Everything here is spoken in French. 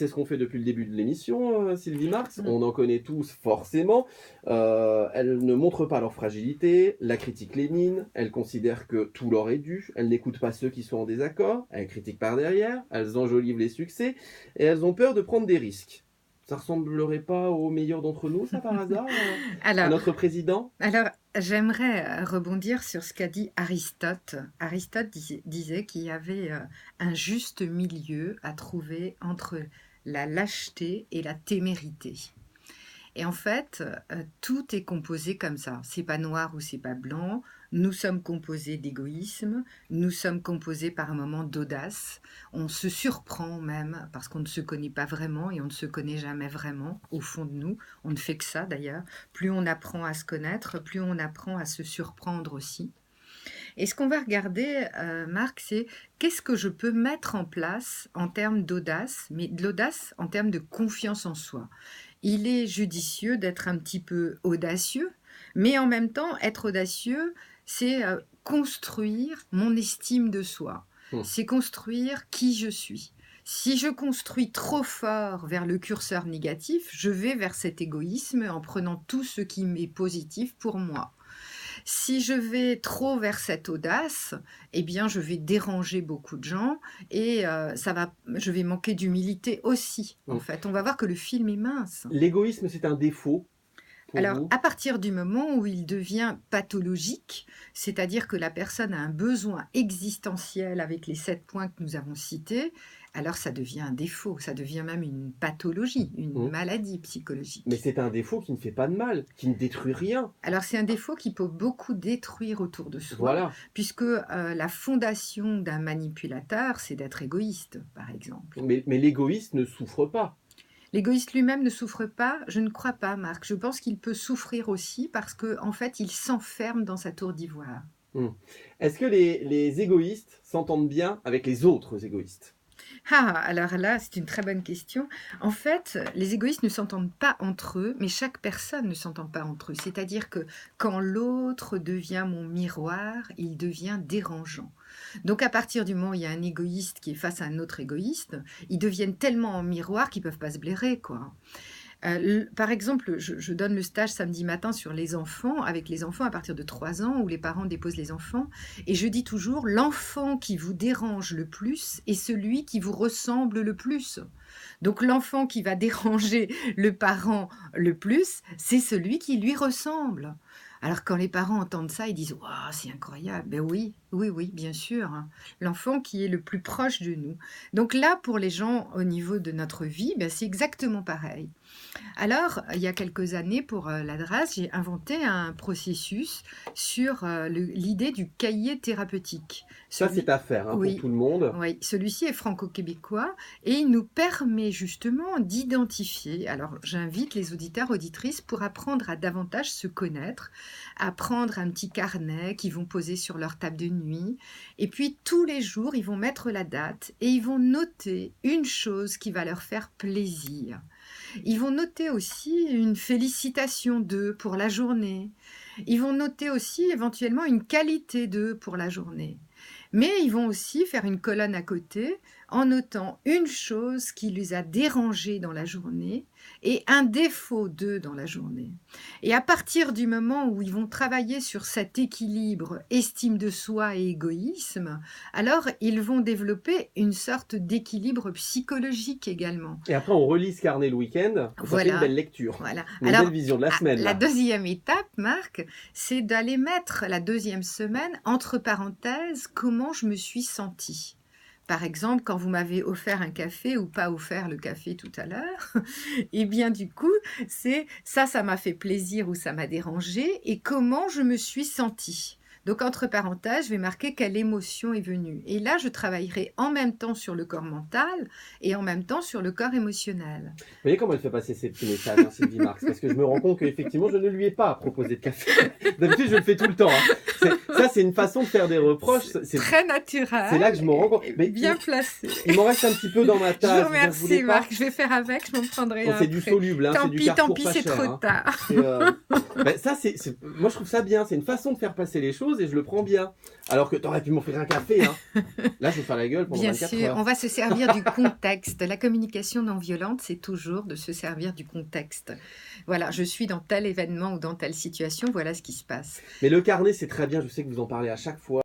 c'est ce qu'on fait depuis le début de l'émission, Sylvie Marx. On en connaît tous forcément. Elles ne montrent pas leur fragilité. La critique les mine. Elles considèrent que tout leur est dû. Elles n'écoutent pas ceux qui sont en désaccord. Elles critiquent par derrière. Elles enjolivent les succès. Et elles ont peur de prendre des risques. Ça ressemblerait pas au meilleur d'entre nous, ça, par hasard, à notre président? Alors, j'aimerais rebondir sur ce qu'a dit Aristote. Aristote disait qu'il y avait un juste milieu à trouver entre la lâcheté et la témérité. Et en fait, tout est composé comme ça. C'est pas noir ou c'est pas blanc. Nous sommes composés d'égoïsme. Nous sommes composés par un moment d'audace. On se surprend même parce qu'on ne se connaît pas vraiment et on ne se connaît jamais vraiment au fond de nous. On ne fait que ça d'ailleurs. Plus on apprend à se connaître, plus on apprend à se surprendre aussi. Et ce qu'on va regarder, Marc, c'est qu'est-ce que je peux mettre en place en termes d'audace, mais de l'audace en termes de confiance en soi. Il est judicieux d'être un petit peu audacieux, mais en même temps, être audacieux, c'est construire mon estime de soi. C'est construire qui je suis. Si je construis trop fort vers le curseur négatif, je vais vers cet égoïsme en prenant tout ce qui m'est positif pour moi. Si je vais trop vers cette audace, eh bien, je vais déranger beaucoup de gens et je vais manquer d'humilité aussi. En fait, on va voir que le film est mince. L'égoïsme, c'est un défaut. Alors, à partir du moment où il devient pathologique, c'est-à-dire que la personne a un besoin existentiel avec les 7 points que nous avons cités, alors ça devient un défaut, ça devient même une pathologie, une maladie psychologique. Mais c'est un défaut qui ne fait pas de mal, qui ne détruit rien. Alors c'est un défaut qui peut beaucoup détruire autour de soi, puisque la fondation d'un manipulateur, c'est d'être égoïste, par exemple. Mais l'égoïste ne souffre pas. L'égoïste lui-même ne souffre pas, je ne crois pas, Marc. Je pense qu'il peut souffrir aussi parce qu'en fait, il s'enferme dans sa tour d'ivoire. Est-ce que les égoïstes s'entendent bien avec les autres égoïstes ? Alors là, c'est une très bonne question. En fait, les égoïstes ne s'entendent pas entre eux, mais chaque personne ne s'entend pas entre eux. C'est-à-dire que quand l'autre devient mon miroir, il devient dérangeant. Donc à partir du moment où il y a un égoïste qui est face à un autre égoïste, ils deviennent tellement en miroir qu'ils ne peuvent pas se blairer, quoi. Par exemple, je donne le stage samedi matin sur les enfants, avec les enfants à partir de 3 ans, où les parents déposent les enfants. Et je dis toujours, l'enfant qui vous dérange le plus est celui qui vous ressemble le plus. Donc l'enfant qui va déranger le parent le plus, c'est celui qui lui ressemble. Alors quand les parents entendent ça, ils disent « Waouh, c'est incroyable !» Ben oui, bien sûr. L'enfant qui est le plus proche de nous. Donc là, pour les gens au niveau de notre vie, ben c'est exactement pareil. Alors, il y a quelques années, pour la DRAS, j'ai inventé un processus sur l'idée du cahier thérapeutique. Ça, c'est à faire pour tout le monde. Oui, celui-ci est franco-québécois et il nous permet justement d'identifier. Alors, j'invite les auditeurs, auditrices pour apprendre à davantage se connaître, à prendre un petit carnet qu'ils vont poser sur leur table de nuit. Et puis, tous les jours, ils vont mettre la date et ils vont noter une chose qui va leur faire plaisir. Ils vont noter aussi une félicitation d'eux pour la journée. Ils vont noter aussi éventuellement une qualité d'eux pour la journée. Mais ils vont aussi faire une colonne à côté en notant une chose qui les a dérangés dans la journée et un défaut d'eux dans la journée. Et à partir du moment où ils vont travailler sur cet équilibre estime de soi et égoïsme, alors ils vont développer une sorte d'équilibre psychologique également. Et après, on relit ce carnet le week-end, ça fait une belle lecture, une belle vision de la semaine. La deuxième étape, Marc, c'est d'aller mettre la deuxième semaine, entre parenthèses, comment je me suis sentie. Par exemple, quand vous m'avez offert un café ou pas offert le café tout à l'heure, et bien du coup, c'est ça m'a fait plaisir ou ça m'a dérangé et comment je me suis sentie. Donc, entre parenthèses, je vais marquer quelle émotion est venue. Et là, je travaillerai en même temps sur le corps mental et en même temps sur le corps émotionnel. Vous voyez comment elle fait passer ces petits messages, Sylvie Marx, parce que je me rends compte qu'effectivement, je ne lui ai pas proposé de café. D'habitude, je le fais tout le temps. Ça, c'est une façon de faire des reproches. C'est très naturel. C'est là que je me rends compte. Mais bien placé. Il m'en reste un petit peu dans ma tasse. Je vous remercie, Marc. Je vais faire avec. Je m'en prendrai un. C'est du soluble. Tant c'est du Carrefour pis, c'est trop tard. Ça, moi, je trouve ça bien. C'est une façon de faire passer les choses. chose et je le prends bien. Alors que t'aurais pu m'offrir un café, hein. Là, je vais faire la gueule pendant Bien 24 sûr, heures. on va se servir du contexte. La communication non violente, c'est toujours de se servir du contexte. Voilà, je suis dans tel événement ou dans telle situation, voilà ce qui se passe. Mais le carnet, c'est très bien, je sais que vous en parlez à chaque fois.